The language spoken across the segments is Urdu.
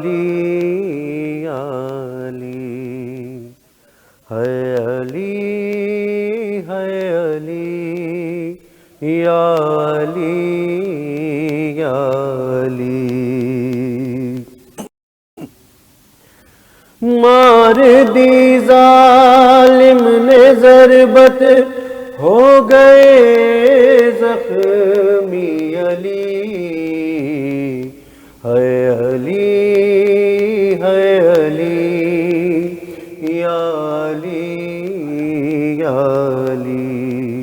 علی یا علی، ہے علی ہے علی یا علی یا علی۔ مار دی ظالم نے ضربت، ہو گئے زخمی علی، ہے علی ہے علی یا علی یا علی۔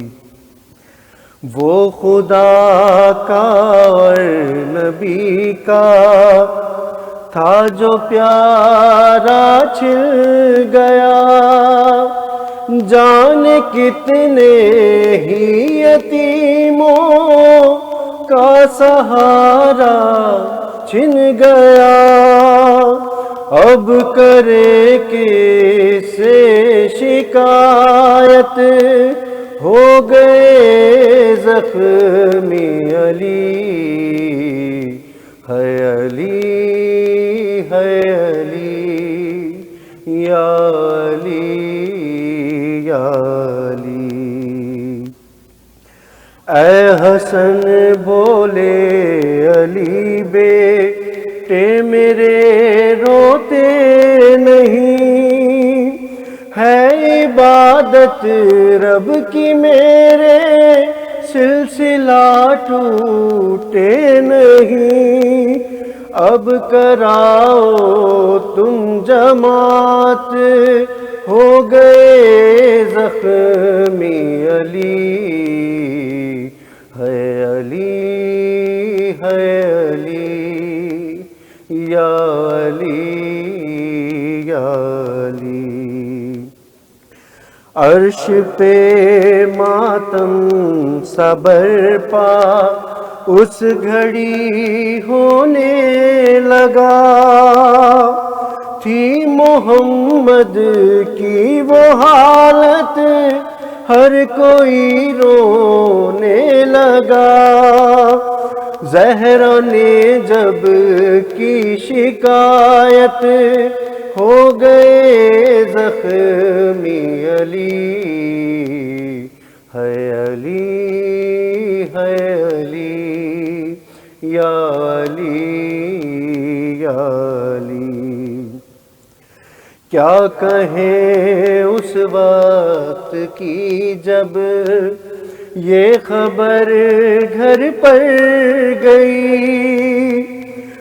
وہ خدا کا اور نبی کا تھا جو پیارا چھل گیا، جانے کتنے ہی یتیموں کا سہارا چھن گیا، اب کرے کس سے شکایت، ہو گئے زخمی علی، ہے علی ہے علی یا علی یا علی۔ اے حسن بولے علی بیٹے میرے روتے نہیں، ہے عبادت رب کی میرے سلسلہ ٹوٹے نہیں، اب کراؤ تم جماعت، ہو گئے زخمی علی، ہے علی ہے علی یا علی یا علی۔ عرش پہ ماتم صبر پا اس گھڑی ہونے لگا، تھی محمد کی وہ حالت، ہر کوئی رونے لگا، زہرا نے جب کی شکایت، ہو گئے زخمی علی، ہے علی ہے علی یا علی یا علی۔ کیا کہیں اس وقت کی جب یہ خبر گھر پر گئی،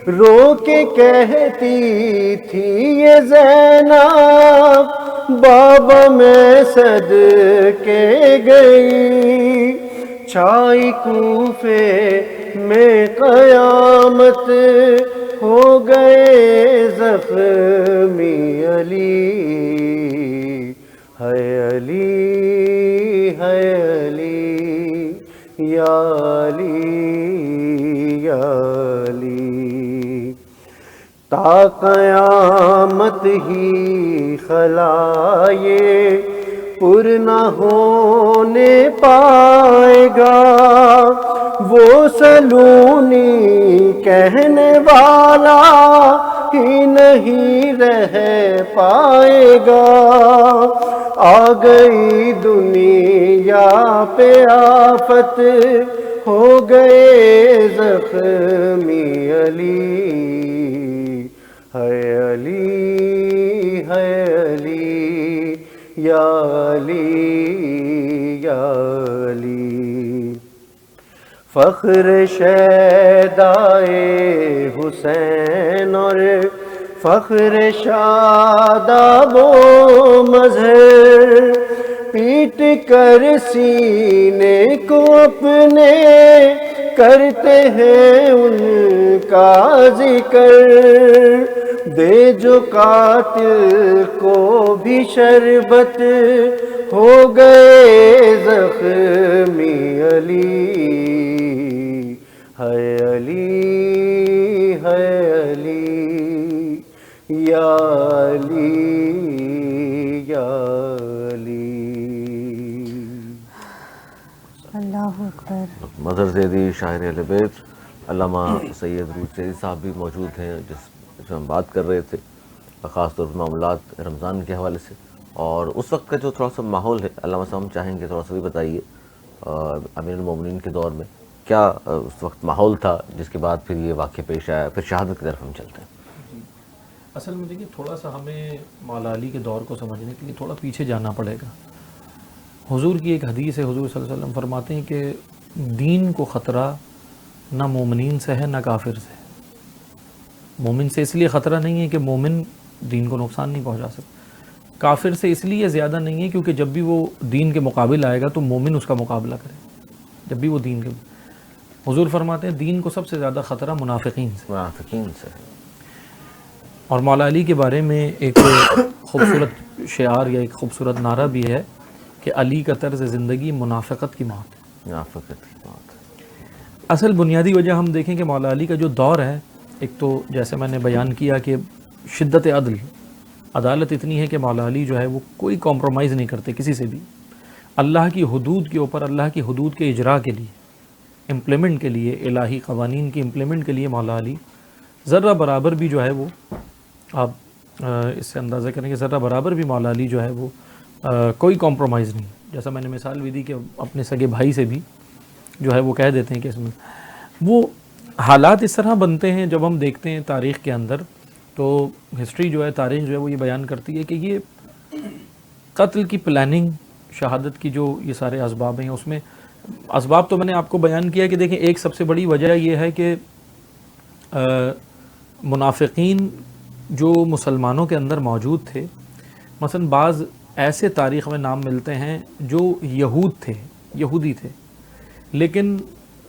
رو کے کہتی تھی یہ زینب بابا میں صدقے گئی، چھائی کوفے میں قیامت، ہو گئے زخمی علی، ہے علی ہے علی یا علی یا علی۔ تا قیامت ہی خلا یہ پر نہ ہونے پائے گا، وہ سلونی کہنے والا ہی نہیں رہ پائے گا، آ گئی دنیا پہ آفت، ہو گئے زخمی علی، ہے علی ہے علی یا علی یا علی۔ فخر شیدائے حسین اور فخر شاداب و مظہر، پیٹ کر سینے کو اپنے کرتے ہیں ان کا ذکر، دے جو قاتل کو بھی شربت، ہو گئے زخمی علی، ہے علی ہے علی یا علی یا علی۔ اللہ اکبر۔ مظہر زیدی شاعر اہل بیت، علامہ سید روٹ زیدی صاحب بھی موجود ہیں، جس سے ہم بات کر رہے تھے، خاص طور پر معاملات رمضان کے حوالے سے، اور اس وقت کا جو تھوڑا سا ماحول ہے علامہ صاحب ہم چاہیں گے تھوڑا سا بھی بتائیے امیر المومنین کے دور میں کیا اس وقت ماحول تھا جس کے بعد پھر یہ واقعہ پیش آیا، پھر شہادت کی طرف ہم چلتے ہیں۔ اصل میں دیکھیے تھوڑا سا ہمیں مولا علی کے دور کو سمجھنے کے لیے تھوڑا پیچھے جانا پڑے گا۔ حضور کی ایک حدیث ہے، حضور صلی اللہ علیہ وسلم فرماتے ہیں کہ دین کو خطرہ نہ مومنین سے ہے نہ کافر سے۔ مومن سے اس لیے خطرہ نہیں ہے کہ مومن دین کو نقصان نہیں پہنچا سکتا، کافر سے اس لیے زیادہ نہیں ہے کیونکہ جب بھی وہ دین کے مقابل آئے گا تو مومن اس کا مقابلہ کرے، جب بھی وہ دین کے حضور فرماتے ہیں دین کو سب سے زیادہ خطرہ منافقین سے۔ اور مولا علی کے بارے میں ایک خوبصورت شعار یا ایک خوبصورت نعرہ بھی ہے کہ علی کا طرز زندگی منافقت کی موت۔ اصل بنیادی وجہ ہم دیکھیں کہ مولا علی کا جو دور ہے، ایک تو جیسے میں نے بیان کیا کہ شدت عدالت اتنی ہے کہ مولا علی جو ہے وہ کوئی کمپرومائز نہیں کرتے کسی سے بھی، اللہ کی حدود کے اوپر، اللہ کی حدود کے اجراء کے لیے، امپلیمنٹ کے لیے، الہی قوانین کی امپلیمنٹ کے لیے مولا علی ذرہ برابر بھی جو ہے وہ، آپ اس سے اندازہ کریں کہ ذرہ برابر بھی مولا علی جو ہے وہ کوئی کمپرومائز نہیں، جیسا میں نے مثال بھی دی کہ اپنے سگے بھائی سے بھی جو ہے وہ کہہ دیتے ہیں کہ اس میں وہ حالات اس طرح بنتے ہیں جب ہم دیکھتے ہیں تاریخ کے اندر، تو ہسٹری جو ہے، تاریخ جو ہے وہ یہ بیان کرتی ہے کہ یہ قتل کی پلاننگ، شہادت کی جو یہ سارے اسباب ہیں، اس میں اسباب تو میں نے آپ کو بیان کیا کہ دیکھیں ایک سب سے بڑی وجہ یہ ہے کہ منافقین جو مسلمانوں کے اندر موجود تھے، مثلا بعض ایسے تاریخ میں نام ملتے ہیں جو یہودی تھے لیکن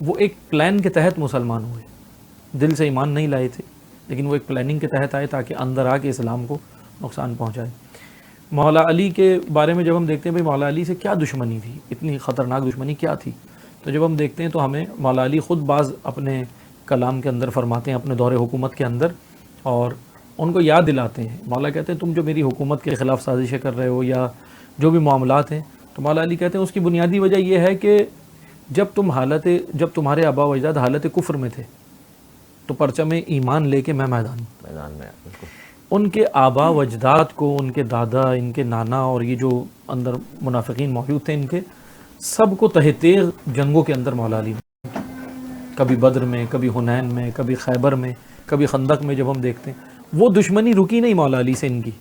وہ ایک پلان کے تحت مسلمان ہوئے، دل سے ایمان نہیں لائے تھے لیکن وہ ایک پلاننگ کے تحت آئے تاکہ اندر آ کے اسلام کو نقصان پہنچائے۔ مولا علی کے بارے میں جب ہم دیکھتے ہیں بھئی مولا علی سے کیا دشمنی تھی، اتنی خطرناک دشمنی کیا تھی، تو جب ہم دیکھتے ہیں تو ہمیں مولا علی خود بعض اپنے کلام کے اندر فرماتے ہیں، اپنے دور حکومت کے اندر، اور ان کو یاد دلاتے ہیں۔ مولا کہتے ہیں تم جو میری حکومت کے خلاف سازشیں کر رہے ہو یا جو بھی معاملات ہیں، تو مولا علی کہتے ہیں اس کی بنیادی وجہ یہ ہے کہ جب تمہارے آبا و اجداد حالت کفر میں تھے تو پرچم ایمان لے کے میں میدان میں ان کے آبا و اجداد کو، ان کے دادا، ان کے نانا اور یہ جو اندر منافقین موجود تھے، ان کے سب کو تہ تیغ جنگوں کے اندر مولا علی نے، کبھی بدر میں، کبھی حنین میں، کبھی خیبر میں، کبھی خندق میں، جب ہم دیکھتے ہیں وہ دشمنی رکی نہیں مولا علی سے ان کی،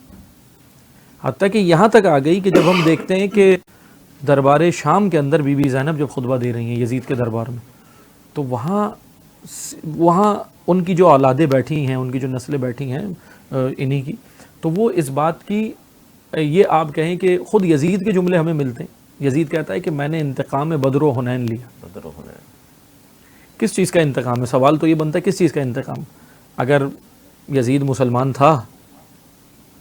حتیٰ کہ یہاں تک آ گئی کہ جب ہم دیکھتے ہیں کہ دربار شام کے اندر بی بی زینب جب خطبہ دے رہی ہیں یزید کے دربار میں، تو وہاں ان کی جو اولادیں بیٹھی ہیں، ان کی جو نسلیں بیٹھی ہیں انہی کی، تو وہ اس بات کی، یہ آپ کہیں کہ خود یزید کے جملے ہمیں ملتے ہیں، یزید کہتا ہے کہ میں نے انتقام بدر و حنین لیا۔ کس چیز کا انتقام ہے؟ سوال تو یہ بنتا ہے کس چیز کا انتقام؟ اگر یزید مسلمان تھا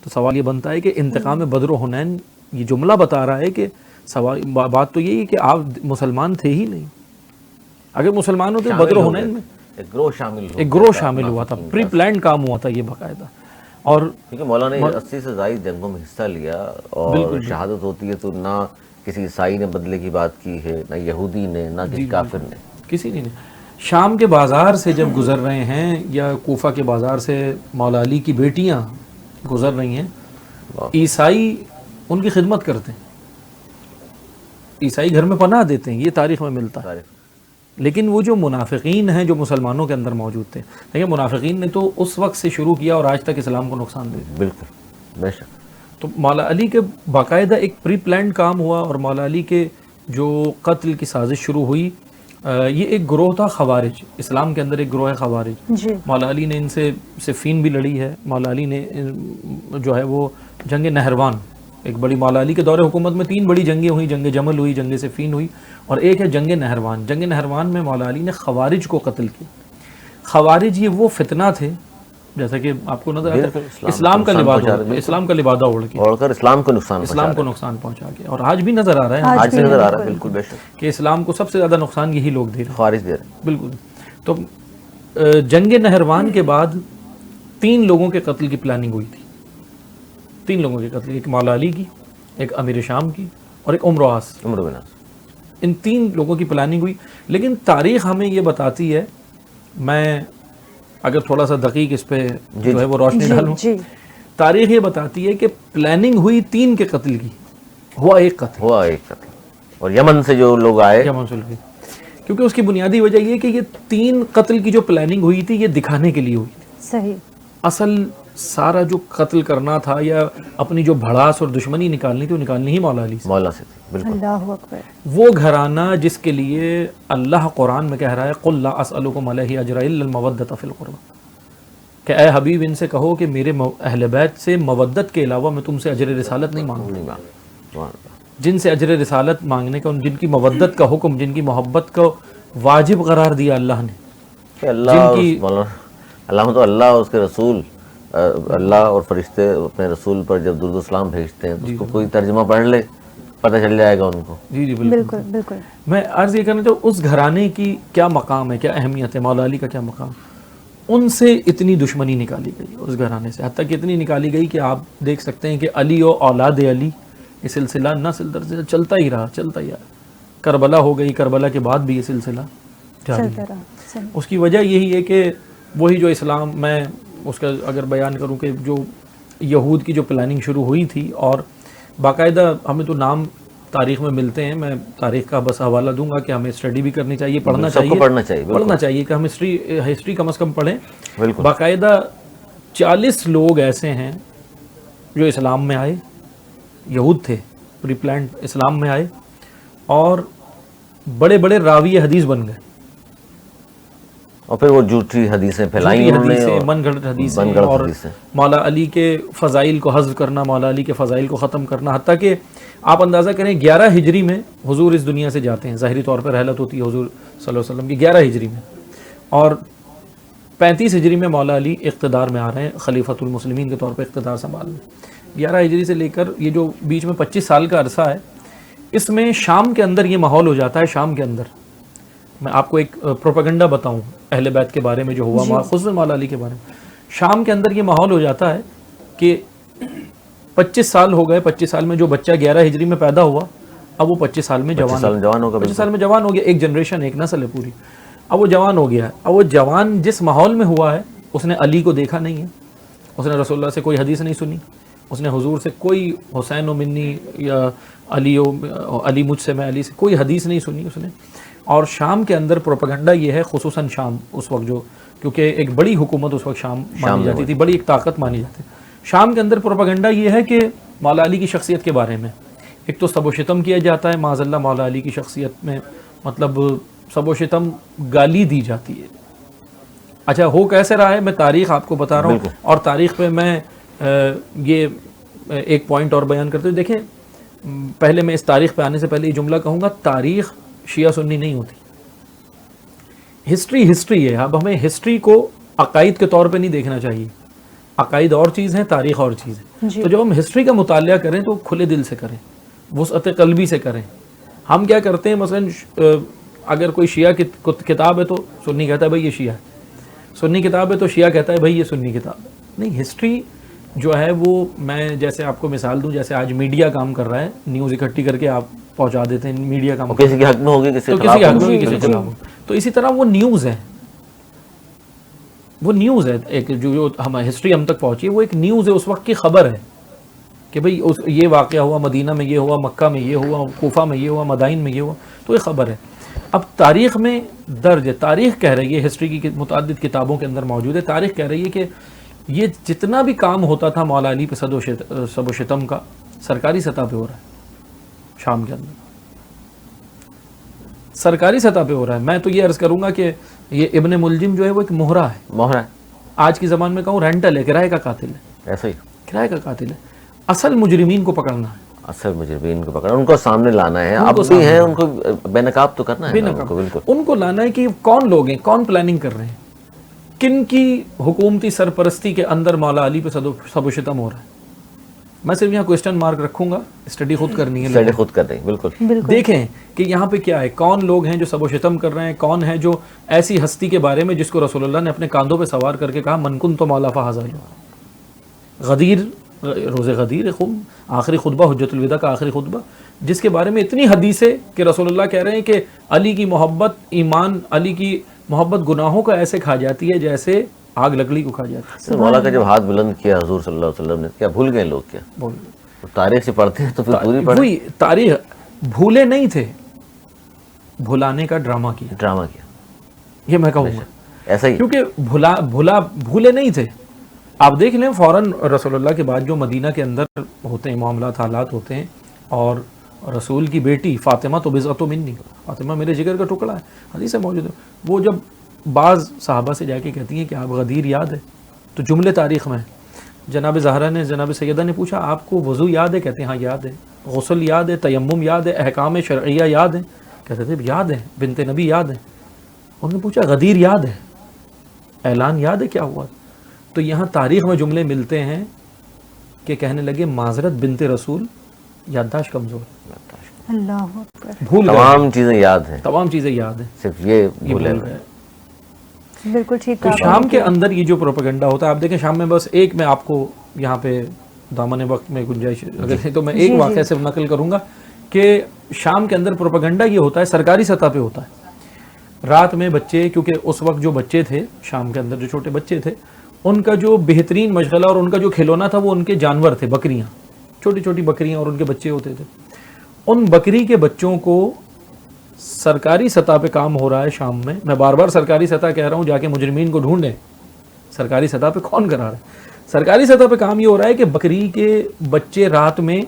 تو سوال یہ بنتا ہے کہ انتقام بدر و حنین، یہ جملہ بتا رہا ہے کہ بات تو یہی ہے کہ آپ مسلمان تھے ہی نہیں، اگر مسلمان ہوتے بدر و حنین میں ایک گروہ شامل ہوا تھا، پری پلانڈ کام ہوا تھا یہ باقاعدہ، اور کیونکہ مولانا نے 80 سے زائد جنگوں میں حصہ لیا، اور شہادت ہوتی ہے تو نہ کسی عیسائی نے بدلے کی بات کی ہے، نہ یہودی نے، نہ کسی کافر نے، کسی نے۔ شام کے بازار سے جب گزر رہے ہیں یا کوفہ کے بازار سے مولا علی کی بیٹیاں گزر رہی ہیں، عیسائی ان کی خدمت کرتے ہیں، عیسائی گھر میں پناہ دیتے ہیں، یہ تاریخ میں ملتا ہے۔ لیکن وہ جو منافقین ہیں جو مسلمانوں کے اندر موجود تھے، دیکھیں منافقین نے تو اس وقت سے شروع کیا اور آج تک اسلام کو نقصان دے دیا۔ بالکل بے شک۔ تو مولا علی کے باقاعدہ ایک پری پلانڈ کام ہوا، اور مولا علی کے جو قتل کی سازش شروع ہوئی، یہ ایک گروہ تھا خوارج، اسلام کے اندر ایک گروہ ہے خوارج۔ مولا علی نے ان سے صفین بھی لڑی ہے، مولا علی نے جو ہے وہ جنگ نہروان، ایک بڑی مولا علی کے دور حکومت میں 3 بڑی جنگیں ہوئی، جنگ جمل ہوئی، جنگ صفین ہوئی، اور ایک ہے جنگ نہروان۔ جنگ نہروان میں مولا علی نے خوارج کو قتل کیا۔ خوارج یہ وہ فتنہ تھے، جیسا کہ آپ کو نظر آتا ہے، اسلام کا لبادہ اوڑھ کر اسلام کو نقصان پہنچا کے، اور آج بھی نظر آ رہا ہے، آج بھی نظر آ رہا ہے، بالکل بے شک، کہ اسلام کو سب سے زیادہ نقصان یہی لوگ دے رہے ہیں، خوارج دے رہے ہیں، بالکل۔ تو جنگ نہروان کے بعد 3 لوگوں کے قتل کی پلاننگ ہوئی تھی، 3 لوگوں کے قتل، ایک مولا علی کی، ایک امیر شام کی، اور ایک عمرو عاص۔ ان 3 لوگوں کی پلاننگ ہوئی، لیکن تاریخ ہمیں یہ بتاتی ہے، میں اگر تھوڑا سا دقیق اس پہ جو ہے وہ روشنی ڈالوں. جی تاریخ یہ بتاتی ہے کہ پلاننگ ہوئی 3 کے قتل کی، ہوا ایک قتل اور یمن سے جو لوگ آئے جمع کی. کیونکہ اس کی بنیادی وجہ یہ کہ یہ 3 قتل کی جو پلاننگ ہوئی تھی یہ دکھانے کے لیے ہوئی تھی. صحیح. اصل سارا جو قتل کرنا تھا یا اپنی جو بھڑاس اور دشمنی نکالنی تھی وہ نکالنی ہی مولا علی سے. مولا سے بالکل. اللہ اکبر. وہ گھرانہ جس کے لیے اللہ قرآن میں کہہ رہا ہے قُلْ لَا أَسْأَلُكُمْ عَلَيْهِ أَجْرًا إِلَّا الْمَوَدَّةَ فِي الْقُرْبَى، کہ اے حبیب ان سے کہو کہ میرے اہل بیت سے مودت کے علاوہ میں تم سے اجر رسالت نہیں مانگتا. جن سے اجر رسالت مانگنے کا، جن کی مودت کا حکم، جن کی محبت کو واجب قرار دیا اللہ نے. کہ اللہ تو اللہ اس کے رسول، اللہ اور فرشتے اپنے رسول پر جب درود و سلام بھیجتے ہیں تو اس کو کوئی ترجمہ پڑھ لے پتہ چل جائے گا ان کو. جی بالکل بالکل. میں عرض یہ کرنا چاہوں اس گھرانے کی کیا مقام ہے، کیا اہمیت ہے، مولا علی کا کیا مقام. ان سے اتنی دشمنی نکالی گئی اس گھرانے سے، حتیٰ کہ اتنی نکالی گئی کہ آپ دیکھ سکتے ہیں کہ علی و اولاد علی یہ سلسلہ نسل در نسل چلتا ہی رہا. کربلا ہو گئی، کربلا کے بعد بھی یہ سلسلہ جاری ہے. اس کی وجہ یہی ہے کہ وہی جو اسلام، میں اس کا اگر بیان کروں کہ جو یہود کی جو پلاننگ شروع ہوئی تھی، اور باقاعدہ ہمیں تو نام تاریخ میں ملتے ہیں، میں تاریخ کا بس حوالہ دوں گا کہ ہمیں اسٹڈی بھی کرنی چاہیے، پڑھنا چاہیے کہ ہم ہسٹری کم از کم پڑھیں. باقاعدہ 40 لوگ ایسے ہیں جو اسلام میں آئے، یہود تھے، پری پلانڈ اسلام میں آئے اور بڑے بڑے راوی حدیث بن گئے، اور پھر وہ جھوٹی حدیثیں پھیلائی انہوں نے، من گھڑت حدیثیں، اور مولا علی کے فضائل کو حذف کرنا، مولا علی کے فضائل کو ختم کرنا. حتیٰ کہ آپ اندازہ کریں 11 ہجری میں حضور اس دنیا سے جاتے ہیں. ظاہری طور پر رحلت ہوتی ہے حضور صلی اللہ علیہ وسلم کی 11 ہجری میں، اور 35 ہجری میں مولا علی اقتدار میں آ رہے ہیں، خلیفۃ المسلمین کے طور پر اقتدار سنبھال رہے ہیں. 11 ہجری سے لے کر یہ جو بیچ میں 25 سال کا عرصہ ہے، اس میں شام کے اندر یہ ماحول ہو جاتا ہے. شام کے اندر میں آپ کو ایک پروپیگنڈا بتاؤں اہل بیت کے بارے میں جو ہوا، خصوصاً مولا علی کے بارے میں. شام کے اندر یہ ماحول ہو جاتا ہے کہ 25 سال ہو گئے، 25 سال میں جو بچہ 11 ہجری میں پیدا ہوا، اب وہ 25 سال میں جوان ہو گیا. 25 سال میں جوان ہو گیا. ایک جنریشن، ایک نسل ہے پوری. اب وہ جوان ہو گیا ہے. اب وہ جوان جس ماحول میں ہوا ہے، اس نے علی کو دیکھا نہیں ہے، اس نے رسول اللہ سے کوئی حدیث نہیں سنی، اس نے حضور سے کوئی حسین و منی یا علی مجھ سے، میں علی سے کوئی حدیث نہیں سنی اس نے. اور شام کے اندر پروپیگنڈا یہ ہے، خصوصاً شام اس وقت جو، کیونکہ ایک بڑی حکومت اس وقت شام مانی جاتی تھی، بڑی ایک طاقت مانی جاتی. شام کے اندر پروپیگنڈا یہ ہے کہ مولا علی کی شخصیت کے بارے میں ایک تو سب و شتم کیا جاتا ہے. معاذ اللہ مولا علی کی شخصیت میں مطلب سب و شتم، گالی دی جاتی ہے. اچھا ہو کیسے رہا ہے، میں تاریخ آپ کو بتا رہا ہوں، اور تاریخ پہ میں یہ ایک پوائنٹ اور بیان کرتے ہوئے دیکھیں. پہلے میں اس تاریخ پہ آنے سے پہلے یہ جملہ کہوں گا، تاریخ شیعہ سنی نہیں ہوتی. ہسٹری ہے. اب ہمیں ہسٹری کو عقائد کے طور پہ نہیں دیکھنا چاہیے. عقائد اور چیز ہے، تاریخ اور چیز ہے. تو جب ہم ہسٹری کا مطالعہ کریں تو کھلے دل سے کریں، وسعت قلبی سے کریں. ہم کیا کرتے ہیں، مثلا اگر کوئی شیعہ کتاب ہے تو سنی کہتا ہے بھائی یہ شیعہ ہے، سنی کتاب ہے تو شیعہ کہتا ہے بھائی یہ سنی کتاب ہے. نہیں، ہسٹری جو ہے وہ، میں جیسے آپ کو مثال دوں، جیسے آج میڈیا کام کر رہا ہے، نیوز اکٹھی کر کے آپ پہنچا دیتے ہیں، میڈیا کام کسی کے حق میں ہوگی، کسی کے خلاف. تو اسی طرح وہ نیوز ہے، وہ نیوز ہے. ایک جو ہم ہسٹری ہم تک پہنچی ہے وہ ایک نیوز ہے، اس وقت کی خبر ہے کہ بھئی یہ واقعہ ہوا، مدینہ میں یہ ہوا، مکہ میں یہ ہوا، کوفہ میں یہ ہوا، مدائن میں یہ ہوا، تو یہ خبر ہے. اب تاریخ میں درج ہے، تاریخ کہہ رہی ہے، ہسٹری کی متعدد کتابوں کے اندر موجود ہے، تاریخ کہہ رہی ہے کہ یہ جتنا بھی کام ہوتا تھا مولا علی پہ سب و شتم کا، سرکاری سطح پہ ہو رہا ہے. شام کے اندر سرکاری سطح پہ ہو رہا ہے. میں تو یہ عرض کروں گا کہ یہ ابن ملجم جو ہے وہ ایک مہرہ ہے، آج کی زبان میں کہوں رینٹل ہے، کرائے کا قاتل ہے. ایسا ہی کرائے کا قاتل ہے. اصل مجرمین کو پکڑنا ہے، اصل مجرمین کو پکڑنا، ان کو سامنے لانا ہے. اب بھی ہیں، ان کو بے نقاب تو کرنا ہے، بالکل ان کو لانا ہے کہ کون لوگ ہیں، کون پلاننگ کر رہے ہیں، کن کی حکومتی سرپرستی کے اندر مولا علی پہ سب و شتم ہو رہا ہے. میں صرف یہاں کوسچن مارک رکھوں گا، اسٹڈی خود کرنی ہے، اسٹڈی خود کر رہی ہے. بالکل دیکھیں کہ یہاں پہ کیا ہے، کون لوگ ہیں جو سب و شتم کر رہے ہیں، کون ہے جو ایسی ہستی کے بارے میں جس کو رسول اللہ نے اپنے کاندھوں پہ سوار کر کے کہا من کن تو مولا فہذا. غدیر، روز غدیر، آخری خطبہ، حجت الوداع کا آخری خطبہ، جس کے بارے میں اتنی حدیث ہے کہ رسول اللہ کہہ رہے ہیں کہ علی کی محبت ایمان، علی کی محبت گناہوں کا ایسے کھا جاتی ہے جیسے آگ لکڑی کو کھا جاتی ہے. مولا کا جب ہاتھ بلند کیا حضور صلی اللہ علیہ وسلم نے، کیا بھول گئے لوگ؟ کیا بول تو تاریخ سے پڑھتے ہیں تو پھر پوری پڑھیں. وہی تاریخ، بھولے نہیں تھے، بھلانے کا ڈرامہ کیا، ڈرامہ کیا یہ میں کہوں گا. ایسا ہی. کیونکہ بھولے نہیں تھے. آپ دیکھ لیں فوراً رسول اللہ کے بعد جو مدینہ کے اندر ہوتے ہیں معاملات، حالات ہوتے ہیں، اور رسول کی بیٹی فاطمہ تو بضعۃ منی، فاطمہ میرے جگر کا ٹکڑا ہے، حدیث میں موجود ہے. وہ جب بعض صحابہ سے جا کے کہتی ہیں کہ آپ غدیر یاد ہے، تو جملے تاریخ میں جناب زہرا نے، جناب سیدہ نے پوچھا آپ کو وضو یاد ہے؟ کہتے ہیں ہاں یاد ہے. غسل یاد ہے؟ تیمم یاد ہے؟ احکام شرعیہ یاد ہیں؟ کہتے تھے یاد ہے، بنت نبی یاد ہے. انہوں نے پوچھا غدیر یاد ہے؟ اعلان یاد ہے کیا ہوا؟ تو یہاں تاریخ میں جملے ملتے ہیں کہ کہنے لگے معذرت بنت رسول، یادداشت کمزور، اللہ اکبر، بھول گئے، تمام چیزیں یاد ہیں، تمام چیزیں یاد ہیں، صرف یہ یہ بھولے بھول گئے. بالکل ٹھیک تو کہا. شام کے اندر یہ جو پروپیگنڈا ہوتا ہے، آپ دیکھیں شام میں بس ایک، میں آپ کو یہاں پہ دامن وقت میں گنجائش اگر ہے تو میں ایک واقعہ سے نقل کروں گا کہ شام کے اندر پروپیگنڈا یہ ہوتا ہے، سرکاری سطح پہ ہوتا ہے. رات میں بچے، کیونکہ اس وقت جو بچے تھے شام کے اندر، جو چھوٹے بچے تھے، ان کا جو بہترین مشغلہ اور ان کا جو کھلونا تھا وہ ان کے جانور تھے، بکریاں، چھوٹی چھوٹی بکریاں، اور ان کے بچے ہوتے تھے. ان بکری کے بچوں کو سرکاری سطح پہ کام ہو رہا ہے شام میں بار بار سرکاری سطح کہہ رہا ہوں، جا کے مجرمین کو ڈھونڈیں. سرکاری سطح پہ کون کرا رہا ہے؟ سرکاری سطح پہ کام یہ ہو رہا ہے کہ بکری کے بچے رات میں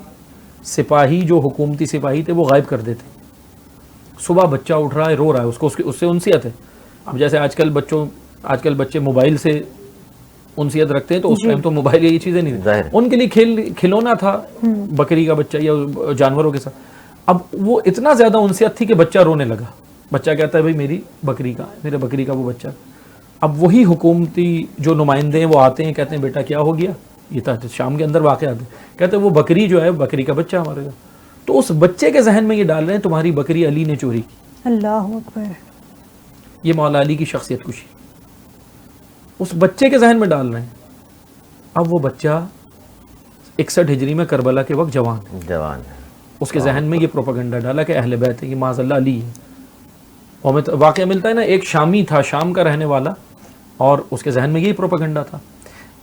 سپاہی، جو حکومتی سپاہی تھے، وہ غائب کر دیتے. صبح بچہ اٹھ رہا ہے، رو رہا ہے، اس سے انسیت ہے. اب جیسے آج کل بچے موبائل سے انسیت رکھتے ہیں، تو اس ٹائم تو موبائل یہ چیزیں نہیں تھیں، ان کے لیے کھلونا تھا بکری کا بچہ یا جانوروں کے ساتھ. اب وہ اتنا زیادہ انسیت تھی کہ بچہ رونے لگا. بچہ کہتا ہے بھائی میری بکری کا، میرے بکری کا وہ بچہ. اب وہی حکومتی جو نمائندے ہیں وہ آتے ہیں، کہتے ہیں بیٹا کیا ہو گیا؟ یہ تھا شام کے اندر واقعہ آتے ہیں، کہتے ہیں وہ بکری جو ہے، بکری کا بچہ ہمارے گا. تو اس بچے کے ذہن میں یہ ڈال رہے ہیں تمہاری بکری علی نے چوری کی. اللہ اکبر. یہ مولا علی کی شخصیت کشی اس بچے کے ذہن میں ڈال رہے ہیں. اب وہ بچہ 61 ہجری میں کربلا کے وقت جوان ہے. اس کے ذہن میں یہ پروپیگنڈا ڈالا کہ اہل بیت ہے، یہ معاذ اللہ علی ہے. اور واقعہ ملتا ہے نا، ایک شامی تھا، شام کا رہنے والا، اور اس کے ذہن میں یہی پروپیگنڈا تھا.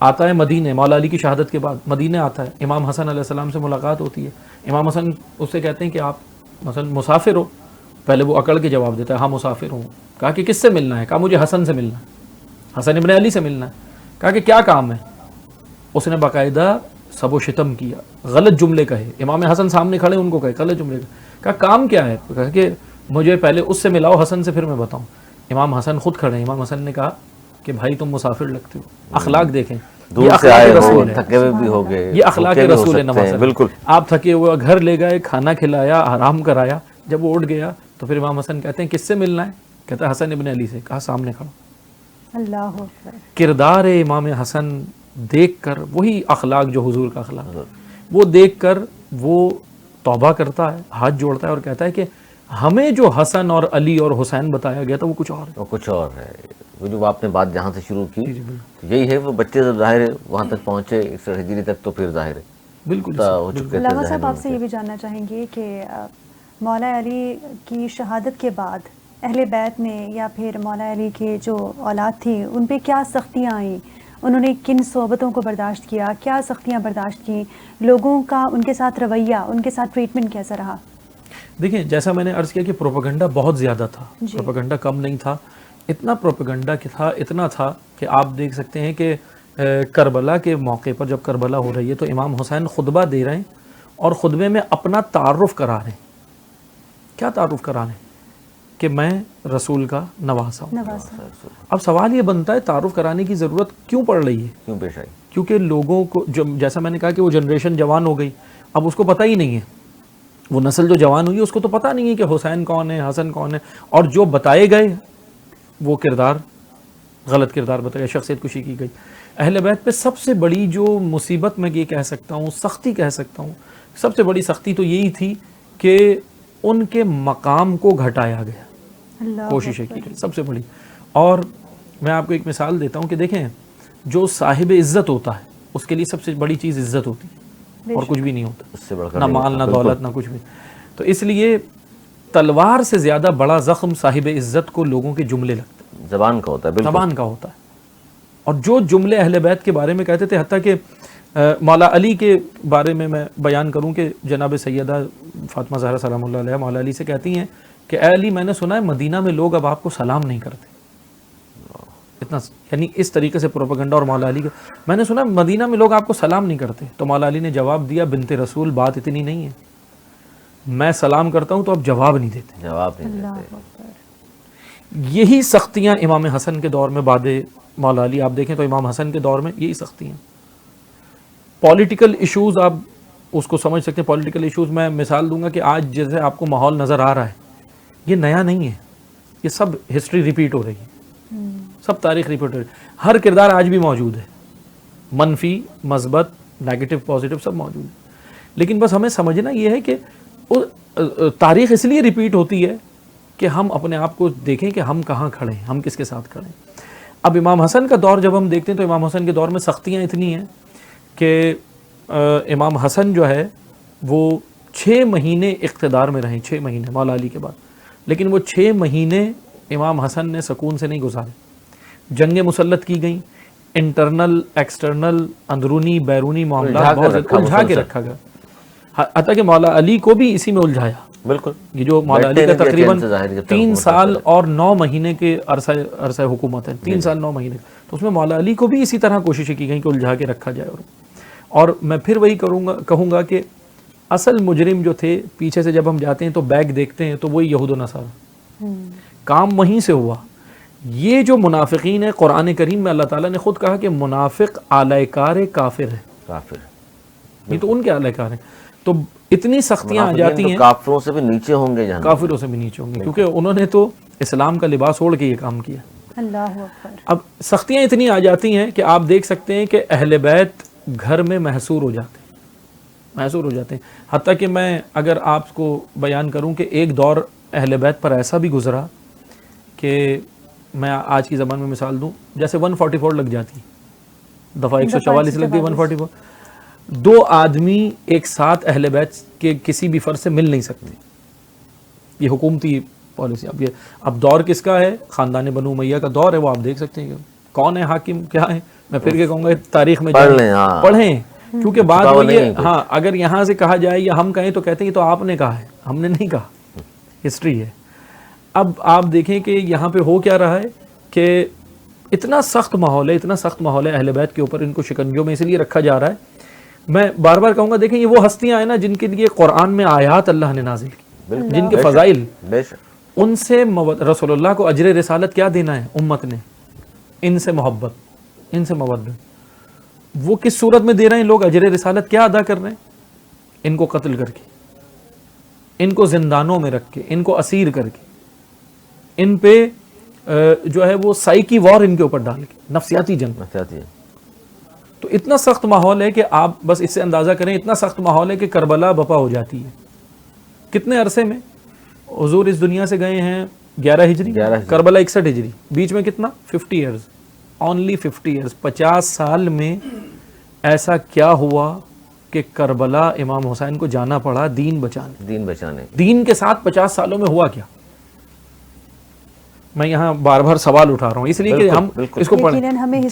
آتا ہے مدینے، مولا علی کی شہادت کے بعد مدینے آتا ہے، امام حسن علیہ السلام سے ملاقات ہوتی ہے. امام حسن اس سے کہتے ہیں کہ آپ مثلا مسافر ہو؟ پہلے وہ اکڑ کے جواب دیتا ہے ہاں مسافر ہوں. کہا کہ کس سے ملنا ہے؟ کہا مجھے حسن سے ملنا ہے، حسن ابن علی سے ملنا ہے. کہا کہ کیا کام ہے؟ اس نے باقاعدہ سب و شتم کیا، غلط جملے کہے. امام حسن سامنے کھڑے، ان کو کہے غلط جملے کہے. کہا کام کیا ہے؟ کہا کہ مجھے پہلے اس سے ملاؤ حسن سے، پھر میں بتاؤں. امام حسن خود کھڑے ہیں. امام حسن نے کہا کہ بھائی تم مسافر لگتے ہو. اخلاق دیکھیں، دور سے آئے ہو، تھکے ہوئے بھی ہو گئے، یہ اخلاق رسول ہے. نواز بالکل. آپ تھکے ہوئے گھر لے گئے، کھانا کھلایا، آرام کرایا. جب وہ اٹھ گیا تو پھر امام حسن کہتے ہیں کس سے ملنا ہے؟ کہتا ہے حسن ابن علی سے. کہا سامنے کھڑا. اللہ اکبر. کردار امام حسن دیکھ کر، وہی اخلاق جو حضور کا اخلاق، وہ دیکھ کر وہ توبہ کرتا ہے، ہاتھ جوڑتا ہے اور کہتا ہے کہ ہمیں جو حسن اور علی اور حسین بتایا گیا تھا وہ کچھ اور ہے. وہ کچھ اور ہے. وہ جو آپ نے بات جہاں سے شروع کی یہی ہے، وہ بچے جب ظاہر ہے وہاں تک پہنچے 61 ہجری تک، تو پھر ظاہر ہے بالکل ہو چکے تھے. علامہ صاحب آپ سے یہ بھی جاننا چاہیں گے کہ مولا علی کی شہادت کے بعد اہل بیت نے یا پھر مولا علی کے جو اولاد تھی ان پہ کیا سختیاں آئیں؟ انہوں نے کن صحبتوں کو برداشت کیا؟ کیا سختیاں برداشت کی؟ لوگوں کا ان کے ساتھ رویہ، ان کے ساتھ ٹریٹمنٹ کیسا رہا؟ دیکھیں جیسا میں نے عرض کیا کہ پروپیگنڈا بہت زیادہ تھا. پروپیگنڈا کم نہیں تھا. اتنا پروپیگنڈا تھا، اتنا تھا کہ آپ دیکھ سکتے ہیں کہ کربلا کے موقع پر جب کربلا ہو رہی ہے تو امام حسین خطبہ دے رہے ہیں اور خطبے میں اپنا تعارف کرا رہے ہیں. کیا تعارف کرا رہے ہیں؟ کہ میں رسول کا نواسا ہوں. اب سوال یہ بنتا ہے تعارف کرانے کی ضرورت کیوں پڑ رہی ہے؟ کیوں پیش آئی؟ کیونکہ لوگوں کو جیسا میں نے کہا کہ وہ جنریشن جوان ہو گئی، اب اس کو پتہ ہی نہیں ہے. وہ نسل جو جوان ہوئی اس کو تو پتہ نہیں ہے کہ حسین کون ہے، حسن کون ہے، اور جو بتائے گئے وہ کردار غلط کردار بتایا، شخصیت کشی کی گئی. اہل بیت پہ سب سے بڑی جو مصیبت میں یہ کہہ سکتا ہوں، سختی کہہ سکتا ہوں، سب سے بڑی سختی تو یہی تھی کہ ان کے مقام کو گھٹایا گیا، کوششیں کی گئی سب سے بڑی. اور میں آپ کو ایک مثال دیتا ہوں کہ دیکھیں جو صاحب عزت ہوتا ہے اس کے لیے سب سے بڑی چیز عزت ہوتی ہے اور کچھ بھی نہیں ہوتا، اس سے بڑھ کر نہ مال نہ دولت نہ کچھ بھی. تو اس لیے تلوار سے زیادہ بڑا زخم صاحب عزت کو لوگوں کے جملے لگتے ہیں، زبان کا ہوتا ہے. بالکل زبان کا ہوتا ہے. اور جو جملے اہل بیت کے بارے میں کہتے تھے، حتیٰ کہ مولا علی کے بارے میں بیان کروں کہ جناب سیدہ فاطمہ زہرا سلام اللہ علیہ مولا علی سے کہتی ہیں کہ اے علی، میں نے سنا ہے مدینہ میں لوگ اب آپ کو سلام نہیں کرتے. اتنا یعنی اس طریقے سے پروپیگنڈا. اور مولا علی کا میں نے سنا مدینہ میں لوگ آپ کو سلام نہیں کرتے. تو مولا علی نے جواب دیا، بنت رسول بات اتنی نہیں ہے، میں سلام کرتا ہوں تو آپ جواب نہیں دیتے. جواب نہیں اللہ دیتے. اکبر. یہی سختیاں امام حسن کے دور میں بعد مولا علی آپ دیکھیں تو امام حسن کے دور میں یہی سختیاں. پولیٹیکل ایشوز آپ اس کو سمجھ سکتے ہیں. پولیٹیکل ایشوز میں مثال دوں گا کہ آج جیسے آپ کو ماحول نظر آ رہا ہے، یہ نیا نہیں ہے، یہ سب ہسٹری ریپیٹ ہو رہی ہے، سب تاریخ ریپیٹ ہو رہی ہے. ہر کردار آج بھی موجود ہے، منفی، مثبت، نیگیٹو، پازیٹو سب موجود ہے. لیکن بس ہمیں سمجھنا یہ ہے کہ تاریخ اس لیے ریپیٹ ہوتی ہے کہ ہم اپنے آپ کو دیکھیں کہ ہم کہاں کھڑے ہیں، ہم کس کے ساتھ کھڑے ہیں. اب امام حسن کا دور جب ہم دیکھتے ہیں تو امام حسن کے دور میں سختیاں اتنی ہیں کہ امام حسن جو ہے وہ 6 مہینے اقتدار میں رہے، 6 مہینے مولا علی کے بعد. لیکن وہ 6 مہینے امام حسن نے سکون سے نہیں گزارے. جنگیں مسلط کی گئیں، انٹرنل ایکسٹرنل اندرونی بیرونی معاملات بہت الجھا کے رکھا گیا. حتیٰ کہ مولا علی کو بھی اسی میں الجھایا. بالکل. یہ جو مولا علی کا تقریباً 3 سال اور 9 مہینے کے عرصہ حکومت ہے، 3 سال 9 مہینے، تو اس میں مولا علی کو بھی اسی طرح کوششیں کی گئیں کہ الجھا کے رکھا جائے. اور میں پھر وہی کہوں گا کہ اصل مجرم جو تھے، پیچھے سے جب ہم جاتے ہیں تو بیگ دیکھتے ہیں تو وہی یہود و نصارہ، کام وہیں سے ہوا. یہ جو منافقین ہے، قرآن کریم میں اللہ تعالیٰ نے خود کہا کہ منافق اعلی کار کافر ہے. کافر یہ تو ان کے اعلی کار ہیں. تو اتنی سختیاں آ جاتی ہیں، کافروں سے بھی نیچے ہوں گے جہنم. کافروں سے بھی نیچے ہوں گے، کیونکہ انہوں نے تو اسلام کا لباس اوڑھ کے یہ کام کیا. اللہ اکبر. اب سختیاں اتنی آ جاتی ہیں کہ آپ دیکھ سکتے ہیں کہ اہل بیت گھر میں محصور ہو جاتے ہیں. حتیٰ کہ میں اگر آپ کو بیان کروں کہ ایک دور اہل بیت پر ایسا بھی گزرا کہ میں آج کی زبان میں مثال دوں، جیسے 144 لگ جاتی، دفعہ 144 لگتی ہے، 144 2 آدمی ایک ساتھ اہل بیت کے کسی بھی فرد سے مل نہیں سکتے. یہ حکومتی پالیسی. اب دور کس کا ہے؟ خاندان بنو امیہ کا دور ہے. وہ آپ دیکھ سکتے ہیں کہ کون ہے حاکم، کیا ہے. میں پھر کے کہوں گا تاریخ میں پڑھیں، کیونکہ بات وہی ہے. ہاں، اگر یہاں سے کہا جائے یا ہم کہیں تو کہتے ہیں تو آپ نے کہا ہے، ہم نے نہیں کہا، ہسٹری ہے. اب آپ دیکھیں کہ یہاں پہ ہو کیا رہا ہے کہ اتنا سخت ماحول ہے اہل بیت کے اوپر. ان کو شکنجوں میں اس لیے رکھا جا رہا ہے. میں بار بار کہوں گا، دیکھیں یہ وہ ہستیاں ہیں نا جن کے لیے قرآن میں آیات اللہ نے نازل کی، جن کے فضائل، ان سے رسول اللہ کو اجر رسالت کیا دینا ہے امت نے؟ ان سے محبت، ان سے مودت. وہ کس صورت میں دے رہے ہیں لوگ اجر رسالت؟ کیا ادا کر رہے ہیں؟ ان کو قتل کر کے، ان کو زندانوں میں رکھ کے، ان کو اسیر کر کے، ان پہ جو ہے وہ سائیکی وار ان کے اوپر ڈال کے، نفسیاتی جنگ. تو اتنا سخت ماحول ہے کہ آپ بس اس سے اندازہ کریں، اتنا سخت ماحول ہے کہ کربلا بپا ہو جاتی ہے. کتنے عرصے میں حضور اس دنیا سے گئے ہیں؟ 11 ہجری، کربلا 61 ہجری، بیچ میں کتنا؟ 50 ایئرز، اونلی 50 ایئرز. 50 سال میں ایسا کیا ہوا کہ کربلا امام حسین کو جانا پڑا دین بچانے. دین کے ساتھ 50 سالوں میں ہوا کیا؟ میں یہاں بار بار سوال اٹھا رہا ہوں اس لیے کہ ہم اس کو پڑھیں.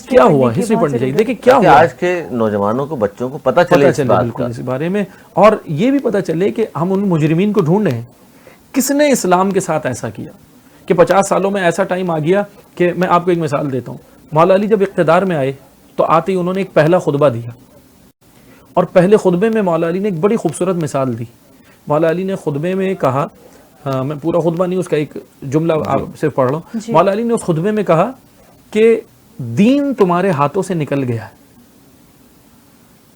کیا ہوا؟ ہسٹری پڑھنی چاہیے. دیکھیں کیا ہوا، آج کے نوجوانوں کو، بچوں کو پتہ چلے بالکل اس بارے میں، اور یہ بھی پتہ چلے کہ ہم ان مجرمین کو ڈھونڈ رہے ہیں. کس نے اسلام کے ساتھ ایسا کیا کہ 50 سالوں میں ایسا ٹائم آ گیا کہ میں آپ کو ایک مثال دیتا ہوں. مولا علی جب اقتدار میں آئے تو آتے ہی انہوں نے ایک پہلا خطبہ دیا، اور پہلے خطبے میں مولا علی نے ایک بڑی خوبصورت مثال دی. مولا علی نے خطبے میں کہا، میں پورا خطبہ نہیں، اس کا ایک جملہ آپ صرف پڑھ رہا ہوں. مولا علی نے اس خطبے میں کہا کہ دین تمہارے ہاتھوں سے نکل گیا ہے.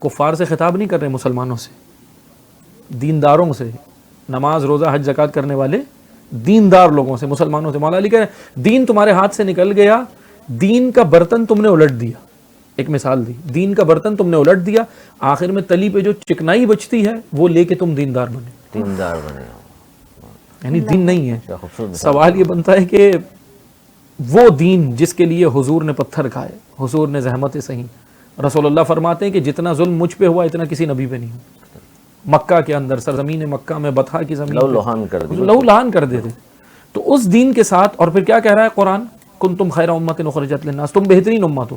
کفار سے خطاب نہیں کر رہے، مسلمانوں سے، دینداروں سے، نماز روزہ حج زکات کرنے والے دیندار لوگوں سے، مسلمانوں سے. مولا علی کہہ رہے ہیں دین تمہارے ہاتھ سے نکل گیا، دین کا برتن تم نے الٹ دیا. ایک مثال دی، دین کا برتن تم نے الٹ دیا، آخر میں تلی پہ جو چکنائی بچتی ہے وہ لے کے تم دیندار بنے. یعنی دین نہیں ہے. سوال یہ بنتا ہے کہ وہ دین جس کے لیے حضور نے پتھر کھائے، حضور نے زحمتیں سہیں. رسول اللہ فرماتے ہیں کہ جتنا ظلم مجھ پہ ہوا اتنا کسی نبی پہ نہیں ہوا. مکہ کے اندر، سرزمین مکہ میں، بطحا کی زمین لہو لہان کر دیتے. تو اس دین کے ساتھ، اور پھر کیا کہہ رہا ہے قرآن؟ کنتم خیر امت اخرجت للناس، تم بہترین امت ہو.